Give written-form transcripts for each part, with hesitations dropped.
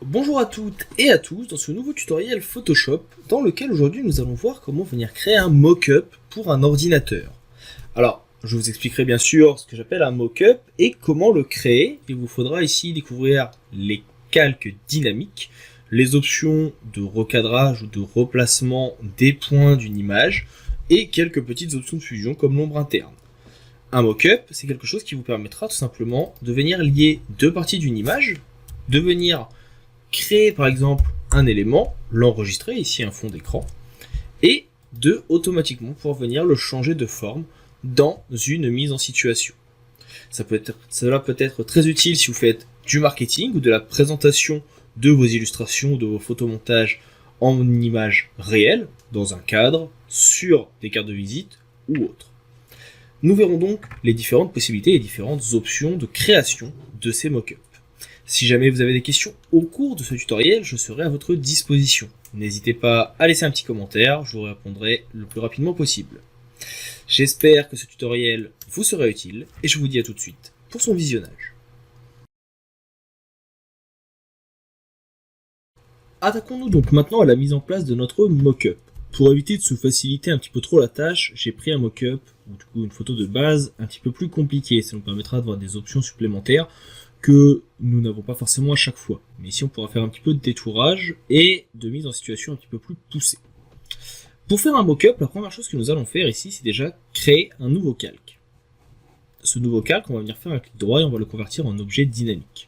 Bonjour à toutes et à tous dans ce nouveau tutoriel Photoshop dans lequel aujourd'hui nous allons voir comment venir créer un mock-up pour un ordinateur. Alors, je vous expliquerai bien sûr ce que j'appelle un mock-up et comment le créer. Il vous faudra ici découvrir les calques dynamiques, les options de recadrage ou de replacement des points d'une image et quelques petites options de fusion comme l'ombre interne. Un mock-up, c'est quelque chose qui vous permettra tout simplement de venir lier deux parties d'une image, de venir créer par exemple un élément, l'enregistrer, ici un fond d'écran, et de automatiquement pouvoir venir le changer de forme dans une mise en situation. Cela peut être très utile si vous faites du marketing ou de la présentation de vos illustrations ou de vos photomontages en images réelles, dans un cadre, sur des cartes de visite ou autre. Nous verrons donc les différentes possibilités et différentes options de création de ces mock-ups. Si jamais vous avez des questions au cours de ce tutoriel, je serai à votre disposition. N'hésitez pas à laisser un petit commentaire, je vous répondrai le plus rapidement possible. J'espère que ce tutoriel vous sera utile et je vous dis à tout de suite pour son visionnage. Attaquons-nous donc maintenant à la mise en place de notre mock-up. Pour éviter de se faciliter un petit peu trop la tâche, j'ai pris un mock-up, ou du coup une photo de base, un petit peu plus compliquée. Ça nous permettra d'avoir des options supplémentaires que nous n'avons pas forcément à chaque fois. Mais ici on pourra faire un petit peu de détourage et de mise en situation un petit peu plus poussée. Pour faire un mock-up, la première chose que nous allons faire ici, c'est déjà créer un nouveau calque. Ce nouveau calque, on va venir faire un clic droit et on va le convertir en objet dynamique.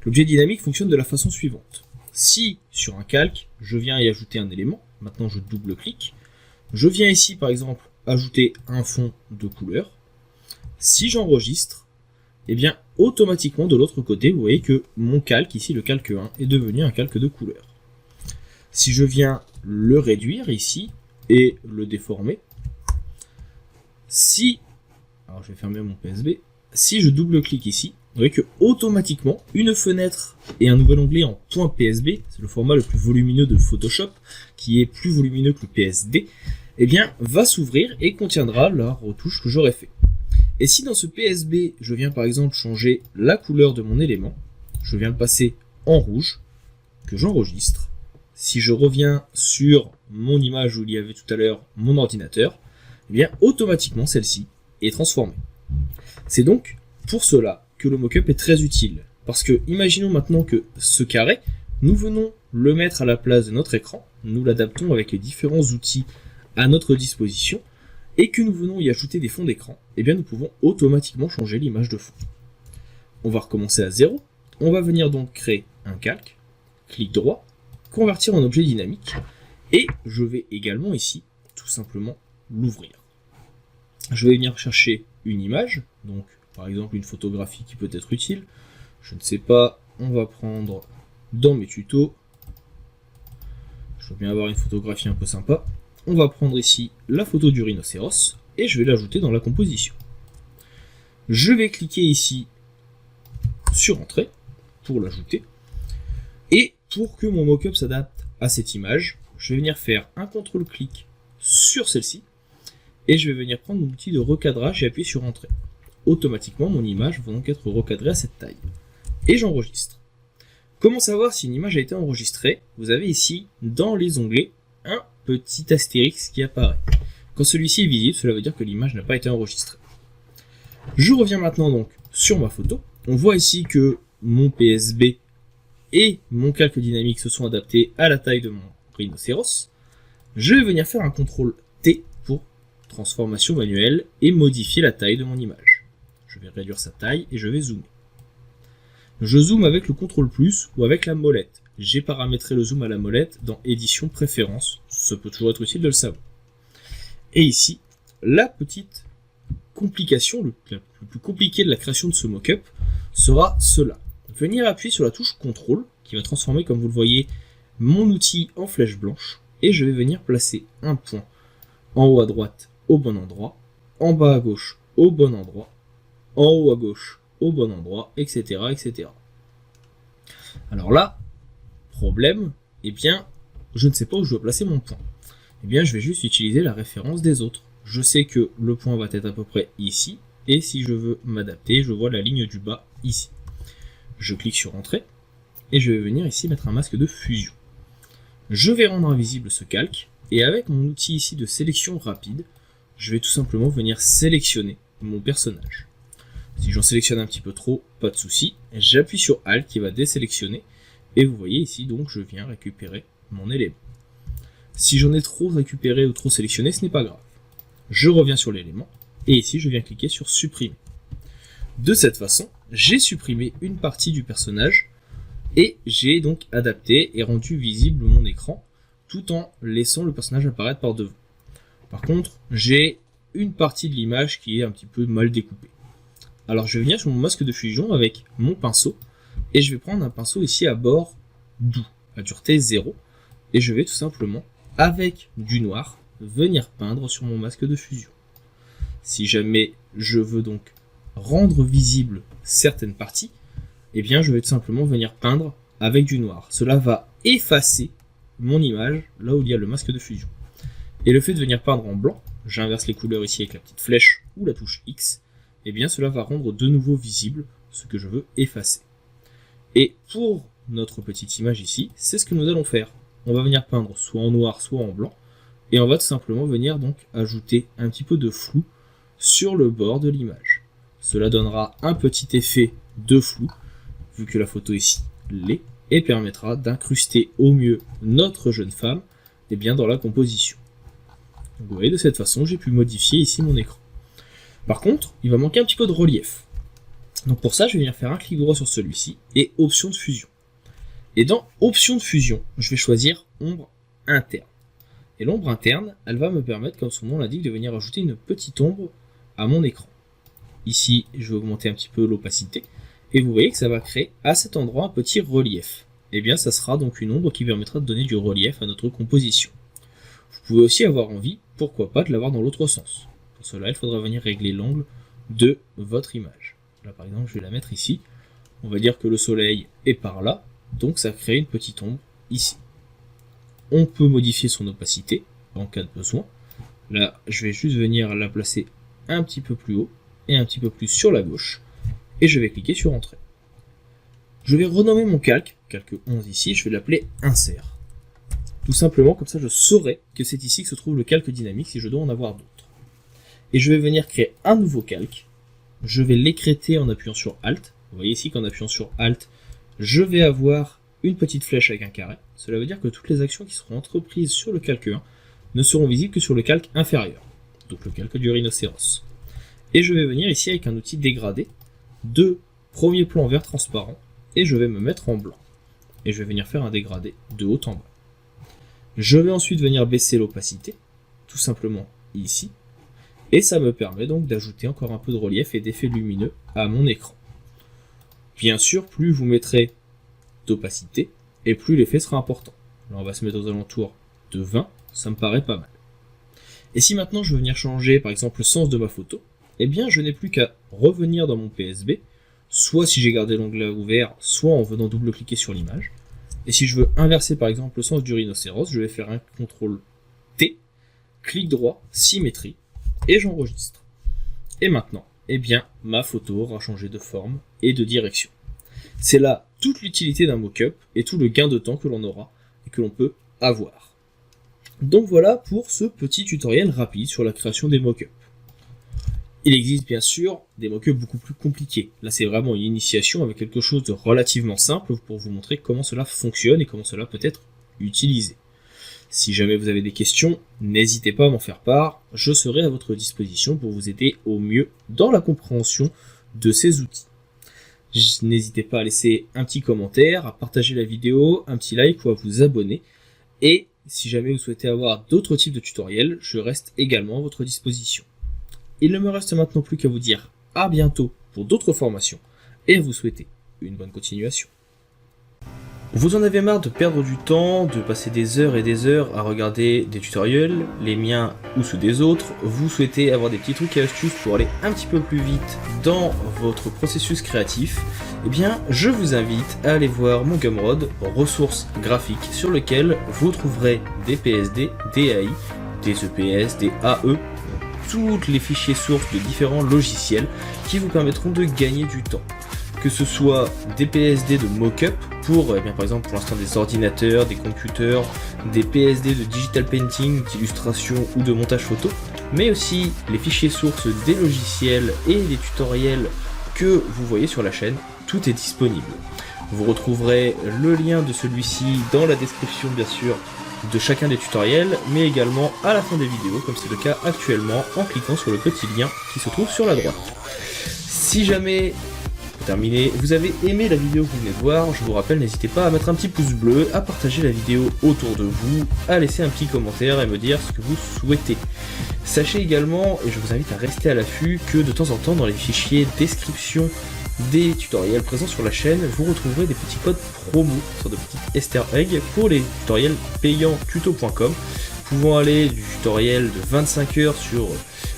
L'objet dynamique fonctionne de la façon suivante. Si sur un calque, je viens y ajouter un élément, maintenant je double-clique, je viens ici par exemple ajouter un fond de couleur. Si j'enregistre, et bien automatiquement de l'autre côté, vous voyez que mon calque, ici le calque 1, est devenu un calque de couleur. Si je viens le réduire ici et le déformer, alors je vais fermer mon PSB, si je double-clique ici, vous voyez que automatiquement une fenêtre et un nouvel onglet en .psb, c'est le format le plus volumineux de Photoshop, qui est plus volumineux que le PSD, eh bien va s'ouvrir et contiendra la retouche que j'aurais fait. Et si dans ce PSB, je viens par exemple changer la couleur de mon élément, je viens le passer en rouge, que j'enregistre. Si je reviens sur mon image où il y avait tout à l'heure mon ordinateur, eh bien automatiquement celle-ci est transformée. C'est donc pour cela que le mock-up est très utile. Parce que imaginons maintenant que ce carré, nous venons le mettre à la place de notre écran, nous l'adaptons avec les différents outils à notre disposition, et que nous venons y ajouter des fonds d'écran, eh bien nous pouvons automatiquement changer l'image de fond. On va recommencer à 0, on va venir donc créer un calque, clic droit, convertir en objet dynamique, et je vais également ici, tout simplement, l'ouvrir. Je vais venir chercher une image, donc par exemple une photographie qui peut être utile, je ne sais pas, on va prendre dans mes tutos, je veux bien avoir une photographie un peu sympa, on va prendre ici la photo du rhinocéros et je vais l'ajouter dans la composition. Je vais cliquer ici sur Entrée pour l'ajouter. Et pour que mon mock-up s'adapte à cette image, je vais venir faire un CTRL-clic sur celle-ci et je vais venir prendre mon outil de recadrage et appuyer sur Entrée. Automatiquement, mon image va donc être recadrée à cette taille. Et j'enregistre. Comment savoir si une image a été enregistrée? Vous avez ici, dans les onglets, un petit astérix qui apparaît. Quand celui-ci est visible, cela veut dire que l'image n'a pas été enregistrée. Je reviens maintenant donc sur ma photo. On voit ici que mon PSB et mon calque dynamique se sont adaptés à la taille de mon rhinocéros. Je vais venir faire un CTRL T pour transformation manuelle et modifier la taille de mon image. Je vais réduire sa taille et je vais zoomer. Je zoome avec le CTRL plus ou avec la molette. J'ai paramétré le zoom à la molette dans édition préférence, ça peut toujours être utile de le savoir. Et ici, la petite complication, le plus compliqué de la création de ce mock-up sera cela. Venir appuyer sur la touche CTRL, qui va transformer, comme vous le voyez, mon outil en flèche blanche, et je vais venir placer un point en haut à droite au bon endroit, en bas à gauche au bon endroit, en haut à gauche au bon endroit, etc. etc. Alors là, problème, eh bien, je ne sais pas où je dois placer mon point. Eh bien, je vais juste utiliser la référence des autres. Je sais que le point va être à peu près ici, et si je veux m'adapter, je vois la ligne du bas ici. Je clique sur Entrée, et je vais venir ici mettre un masque de fusion. Je vais rendre invisible ce calque, et avec mon outil ici de sélection rapide, je vais tout simplement venir sélectionner mon personnage. Si j'en sélectionne un petit peu trop, pas de souci, j'appuie sur Alt qui va désélectionner, et vous voyez ici donc je viens récupérer mon élément. Si j'en ai trop récupéré ou trop sélectionné, ce n'est pas grave. Je reviens sur l'élément, et ici je viens cliquer sur supprimer. De cette façon, j'ai supprimé une partie du personnage, et j'ai donc adapté et rendu visible mon écran, tout en laissant le personnage apparaître par devant. Par contre, j'ai une partie de l'image qui est un petit peu mal découpée. Alors je vais venir sur mon masque de fusion avec mon pinceau, et je vais prendre un pinceau ici à bord doux, à dureté 0, et je vais tout simplement, avec du noir, venir peindre sur mon masque de fusion. Si jamais je veux donc rendre visible certaines parties, eh bien je vais tout simplement venir peindre avec du noir. Cela va effacer mon image là où il y a le masque de fusion. Et le fait de venir peindre en blanc, j'inverse les couleurs ici avec la petite flèche ou la touche X, eh bien cela va rendre de nouveau visible ce que je veux effacer. Et pour notre petite image ici, c'est ce que nous allons faire. On va venir peindre soit en noir, soit en blanc, et on va tout simplement venir donc ajouter un petit peu de flou sur le bord de l'image. Cela donnera un petit effet de flou, vu que la photo ici l'est, et permettra d'incruster au mieux notre jeune femme dans la composition. Donc vous voyez, de cette façon, j'ai pu modifier ici mon écran. Par contre, il va manquer un petit peu de relief. Donc pour ça, je vais venir faire un clic droit sur celui-ci, et option de fusion. Et dans option de fusion, je vais choisir ombre interne. Et l'ombre interne, elle va me permettre, comme son nom l'indique, de venir ajouter une petite ombre à mon écran. Ici, je vais augmenter un petit peu l'opacité, et vous voyez que ça va créer à cet endroit un petit relief. Et bien, ça sera donc une ombre qui permettra de donner du relief à notre composition. Vous pouvez aussi avoir envie, pourquoi pas, de l'avoir dans l'autre sens. Pour cela, il faudra venir régler l'angle de votre image. Là, par exemple, je vais la mettre ici. On va dire que le soleil est par là, donc ça crée une petite ombre ici. On peut modifier son opacité en cas de besoin. Là, je vais juste venir la placer un petit peu plus haut et un petit peu plus sur la gauche. Et je vais cliquer sur Entrée. Je vais renommer mon calque 11 ici, je vais l'appeler Insert. Tout simplement, comme ça je saurai que c'est ici que se trouve le calque dynamique si je dois en avoir d'autres. Et je vais venir créer un nouveau calque. Je vais l'écrêter en appuyant sur Alt. Vous voyez ici qu'en appuyant sur Alt, je vais avoir une petite flèche avec un carré. Cela veut dire que toutes les actions qui seront entreprises sur le calque 1 ne seront visibles que sur le calque inférieur, donc le calque du rhinocéros. Et je vais venir ici avec un outil dégradé de premier plan vert transparent, et je vais me mettre en blanc. Et je vais venir faire un dégradé de haut en bas. Je vais ensuite venir baisser l'opacité, tout simplement ici, et ça me permet donc d'ajouter encore un peu de relief et d'effet lumineux à mon écran. Bien sûr, plus vous mettrez d'opacité, et plus l'effet sera important. Là, on va se mettre aux alentours de 20, ça me paraît pas mal. Et si maintenant je veux venir changer, par exemple, le sens de ma photo, eh bien, je n'ai plus qu'à revenir dans mon PSB, soit si j'ai gardé l'onglet ouvert, soit en venant double-cliquer sur l'image. Et si je veux inverser, par exemple, le sens du rhinocéros, je vais faire un CTRL T, clic droit, symétrie, et j'enregistre. Et maintenant, eh bien, ma photo aura changé de forme et de direction. C'est là toute l'utilité d'un mock-up et tout le gain de temps que l'on aura et que l'on peut avoir. Donc voilà pour ce petit tutoriel rapide sur la création des mock-ups. Il existe bien sûr des mock-ups beaucoup plus compliqués. Là c'est vraiment une initiation avec quelque chose de relativement simple pour vous montrer comment cela fonctionne et comment cela peut être utilisé. Si jamais vous avez des questions, n'hésitez pas à m'en faire part, je serai à votre disposition pour vous aider au mieux dans la compréhension de ces outils. N'hésitez pas à laisser un petit commentaire, à partager la vidéo, un petit like ou à vous abonner. Et si jamais vous souhaitez avoir d'autres types de tutoriels, je reste également à votre disposition. Il ne me reste maintenant plus qu'à vous dire à bientôt pour d'autres formations et à vous souhaiter une bonne continuation. Vous en avez marre de perdre du temps, de passer des heures et des heures à regarder des tutoriels, les miens ou ceux des autres, vous souhaitez avoir des petits trucs et astuces pour aller un petit peu plus vite dans votre processus créatif, eh bien je vous invite à aller voir mon Gumroad, ressources graphiques, sur lequel vous trouverez des PSD, des AI, des EPS, des AE, tous les fichiers sources de différents logiciels qui vous permettront de gagner du temps. Que ce soit des PSD de mock-up pour, eh bien, par exemple, pour l'instant des ordinateurs, des computers, des PSD de digital painting, d'illustration ou de montage photo, mais aussi les fichiers sources des logiciels et des tutoriels que vous voyez sur la chaîne, tout est disponible. Vous retrouverez le lien de celui-ci dans la description bien sûr de chacun des tutoriels, mais également à la fin des vidéos, comme c'est le cas actuellement, en cliquant sur le petit lien qui se trouve sur la droite. Si jamais, pour terminer, vous avez aimé la vidéo que vous venez de voir, je vous rappelle, n'hésitez pas à mettre un petit pouce bleu, à partager la vidéo autour de vous, à laisser un petit commentaire et me dire ce que vous souhaitez. Sachez également, et je vous invite à rester à l'affût, que de temps en temps dans les fichiers description des tutoriels présents sur la chaîne, vous retrouverez des petits codes promo, sur de petits easter eggs pour les tutoriels payants tuto.com, pouvant aller du tutoriel de 25 heures sur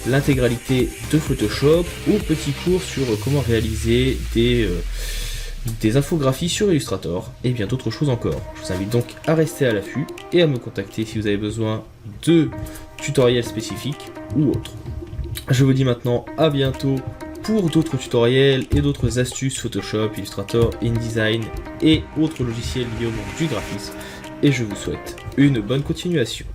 l'intégralité de Photoshop au petit cours sur comment réaliser des infographies sur Illustrator et bien d'autres choses encore. Je vous invite donc à rester à l'affût et à me contacter si vous avez besoin de tutoriels spécifiques ou autres. Je vous dis maintenant à bientôt pour d'autres tutoriels et d'autres astuces Photoshop, Illustrator, InDesign et autres logiciels liés au monde du graphisme. Et je vous souhaite une bonne continuation.